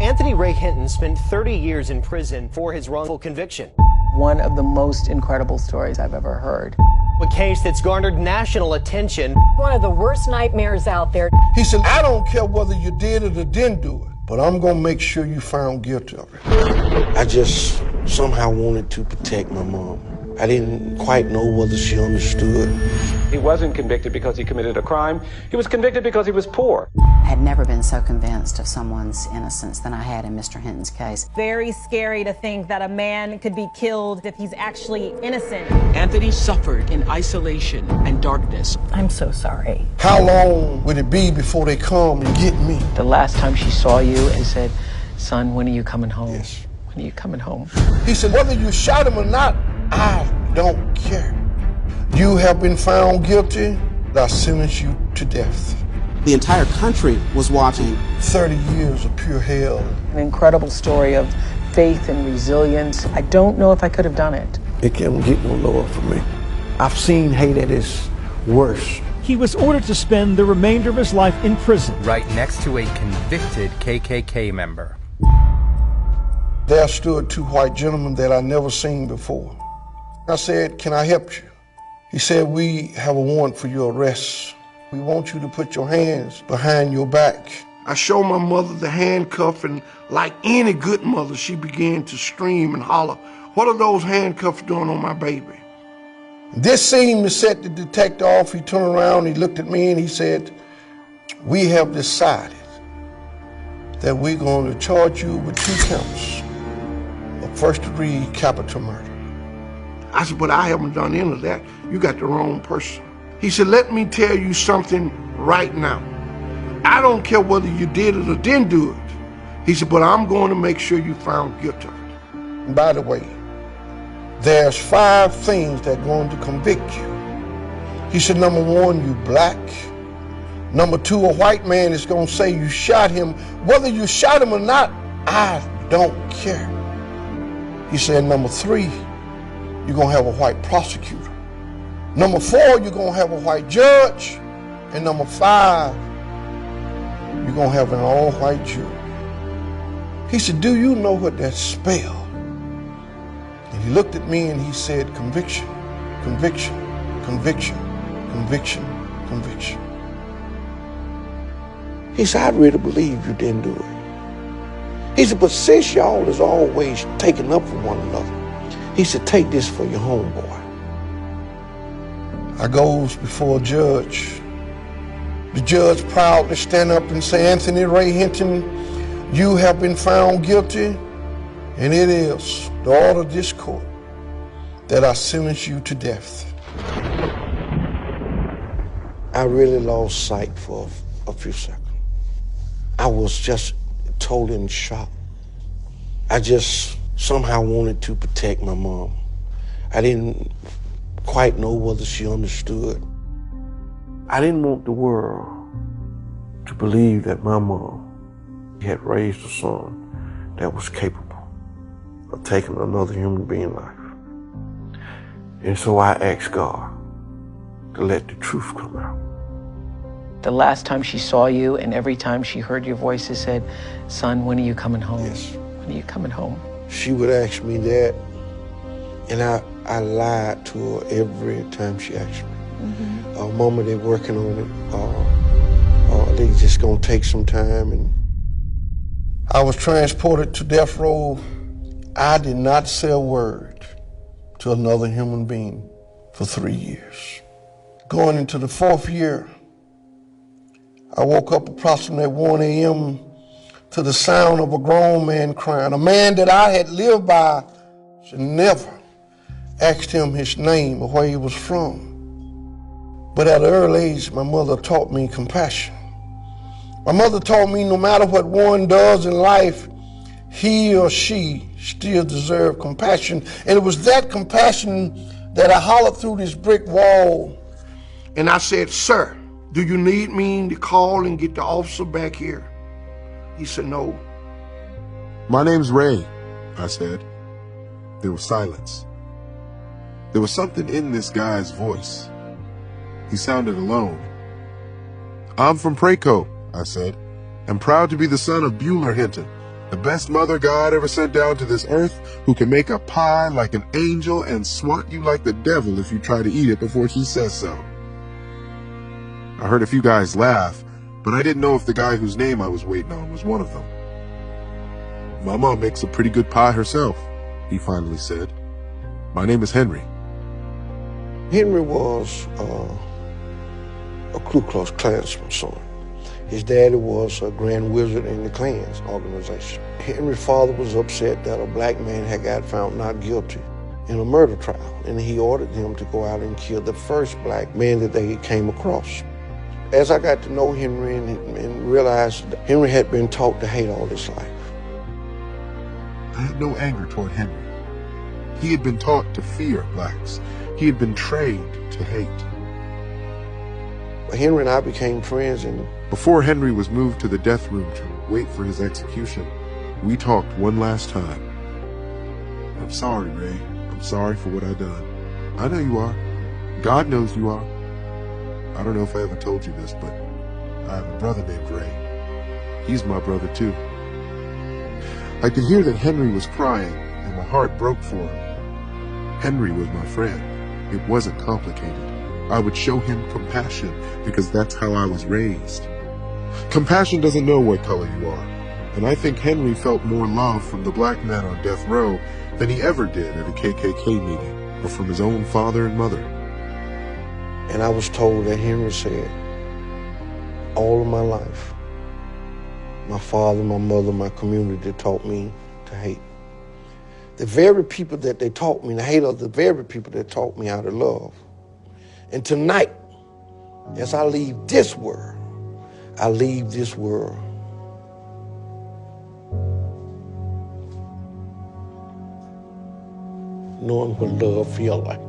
Anthony Ray Hinton spent 30 years in prison for his wrongful conviction. One of the most incredible stories I've ever heard. A case that's garnered national attention. One of the worst nightmares out there. He said, I don't care whether you did it or didn't do it, but I'm going to make sure you found guilty of it. I just somehow wanted to protect my mom. I didn't quite know whether she understood. He wasn't convicted because he committed a crime. He was convicted because he was poor. I had never been so convinced of someone's innocence than I had in Mr. Hinton's case. Very scary to think that a man could be killed if he's actually innocent. Anthony suffered in isolation and darkness. I'm so sorry. How long would it be before they come and get me? The last time she saw you and said, son, when are you coming home? Yes. When are you coming home? He said, whether you shot him or not, I don't care. You have been found guilty. I sentence you to death. The entire country was watching. 30 years of pure hell. An incredible story of faith and resilience. I don't know if I could have done it. It can't get no lower for me. I've seen hate at its worst. He was ordered to spend the remainder of his life in prison. Right next to a convicted KKK member. There stood two white gentlemen that I'd never seen before. I said, can I help you? He said, we have a warrant for your arrest. We want you to put your hands behind your back. I showed my mother the handcuff, and like any good mother, she began to scream and holler, what are those handcuffs doing on my baby? This seemed to set the detective off. He turned around, he looked at me, and he said, we have decided that we're going to charge you with 2 counts of first-degree capital murder. I said, but I haven't done any of that. You got the wrong person. He said, let me tell you something right now. I don't care whether you did it or didn't do it. He said, but I'm going to make sure you found guilty of it. And by the way, there's 5 things that are going to convict you. He said, number 1, you black. Number 2, a white man is going to say you shot him. Whether you shot him or not, I don't care. He said, number 3, you're going to have a white prosecutor. Number 4, you're going to have a white judge. And number 5, you're going to have an all-white jury. He said, do you know what that spells? And he looked at me and he said, conviction, conviction, conviction, conviction, conviction. He said, I really believe you didn't do it. He said, but since y'all is always taking up for one another, he said, take this for your homeboy. I goes before a judge. The judge proudly stand up and say, Anthony Ray Hinton, you have been found guilty, and it is the order of this court that I sentence you to death. I really lost sight for a few seconds. I was just totally in shock. I just somehow wanted to protect my mom. I didn't quite know whether she understood. I didn't want the world to believe that my mom had raised a son that was capable of taking another human being's life. And so I asked God to let the truth come out. The last time she saw you and every time she heard your voices said, son, when are you coming home? Yes. When are you coming home? She would ask me that, and I lied to her every time she asked me. Mama, they're working on it. They just gonna take some time. And I was transported to death row. I did not say a word to another human being for 3 years. Going into the 4th year, I woke up approximately at 1 a.m. to the sound of a grown man crying. A man that I had lived by, should never asked him his name or where he was from. But at an early age, my mother taught me compassion. My mother taught me no matter what one does in life, he or she still deserves compassion. And it was that compassion that I hollered through this brick wall. And I said, sir, do you need me to call and get the officer back here? He said, no. My name's Ray, I said. There was silence. There was something in this guy's voice. He sounded alone. I'm from Praco, I said, and proud to be the son of Bueller Hinton, The best mother God ever sent down to this earth, who can make a pie like an angel and swat you like the devil if you try to eat it before she says so. I heard a few guys laugh, but I didn't know if the guy whose name I was waiting on was one of them. My mom makes a pretty good pie herself, he finally said. My name is Henry. Henry was a Ku Klux Klansman's son. His daddy was a Grand Wizard in the Klan's organization. Henry's father was upset that a black man had got found not guilty in a murder trial, and he ordered him to go out and kill the first black man that they came across. As I got to know Henry and realized that Henry had been taught to hate all his life. I had no anger toward Henry. He had been taught to fear blacks. He had been trained to hate. Henry and I became friends, and before Henry was moved to the death room to wait for his execution, we talked one last time. I'm sorry, Ray. I'm sorry for what I done. I know you are. God knows you are. I don't know if I ever told you this, but I have a brother named Ray. He's my brother too. I could hear that Henry was crying, and my heart broke for him. Henry was my friend. It wasn't complicated. I would show him compassion because that's how I was raised. Compassion doesn't know what color you are, and I think Henry felt more love from the black men on death row than he ever did at a KKK meeting or from his own father and mother. And I was told that Henry said, all of my life, my father, my mother, my community taught me to hate. The very people that they taught me to hate are the very people that taught me how to love. And tonight, as I leave this world, I leave this world knowing what love feels like.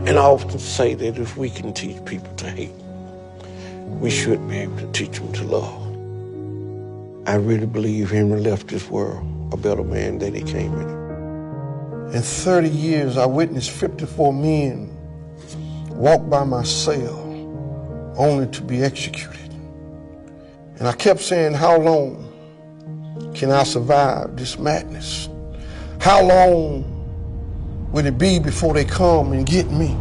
And I often say that if we can teach people to hate, we should be able to teach them to love. I really believe Henry left this world a better man than he came in. In 30 years, I witnessed 54 men walk by my cell only to be executed. And I kept saying, how long can I survive this madness? How long will it be before they come and get me?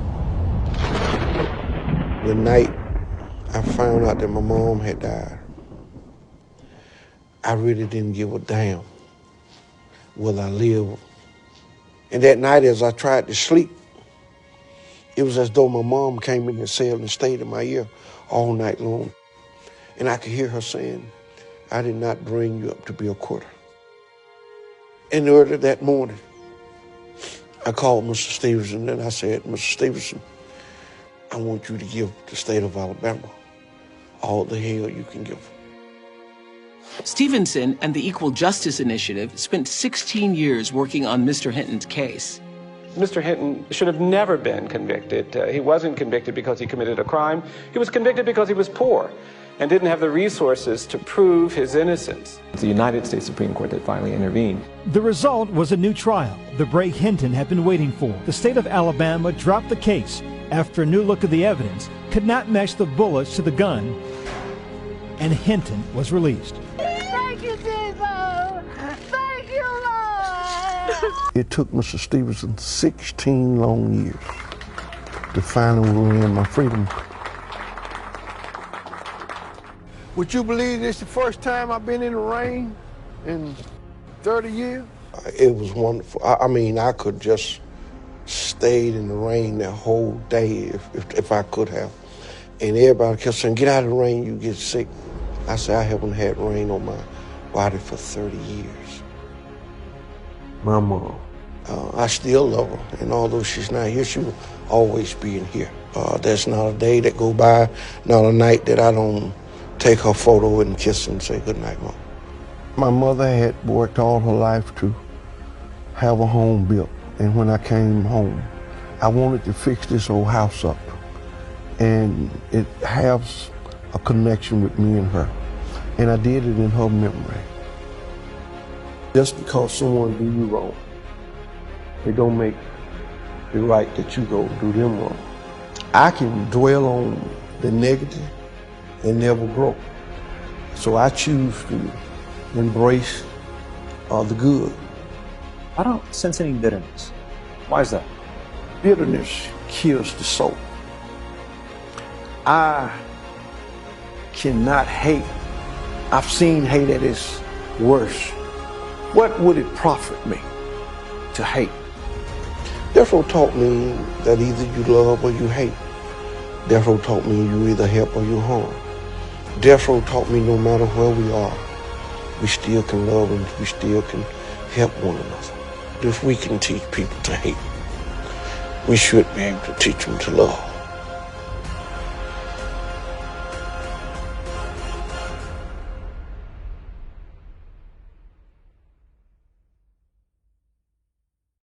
The night I found out that my mom had died, I really didn't give a damn whether I lived. And that night, as I tried to sleep, it was as though my mom came in the cell and stayed in my ear all night long. And I could hear her saying, I did not bring you up to be a quitter. And early that morning, I called Mr. Stevenson and I said, Mr. Stevenson, I want you to give the state of Alabama all the hell you can give them. Stevenson and the Equal Justice Initiative spent 16 years working on Mr. Hinton's case. Mr. Hinton should have never been convicted. He wasn't convicted because he committed a crime. He was convicted because he was poor and didn't have the resources to prove his innocence. It's the United States Supreme Court that finally intervened. The result was a new trial, the break Hinton had been waiting for. The state of Alabama dropped the case after a new look at the evidence could not match the bullets to the gun, and Hinton was released. Thank you, Jesus! Thank you, Lord! It took Mr. Stevenson 16 long years to finally win my freedom. Would you believe this is the first time I've been in the rain in 30 years? It was wonderful. I mean, I could just stayed in the rain that whole day if I could have. And everybody kept saying, get out of the rain, you get sick. I said, I haven't had rain on my body for 30 years. My mom, I still love her. And although she's not here, she will always be in here. There's not a day that go by, not a night that I don't take her photo and kiss her and say, good night, Mom. My mother had worked all her life to have a home built. And when I came home, I wanted to fix this old house up. And it has a connection with me and her. And I did it in her memory. Just because someone do you wrong, it don't make it right that you go do them wrong. I can dwell on the negative and never grow. So I choose to embrace the good. I don't sense any bitterness. Why is that? Bitterness kills the soul. I cannot hate. I've seen hate at its worst. What would it profit me to hate? Death Row taught me that either you love or you hate. Death Row taught me you either help or you harm. Death Row taught me no matter where we are, we still can love and we still can help one another. If we can teach people to hate, we should be able to teach them to love.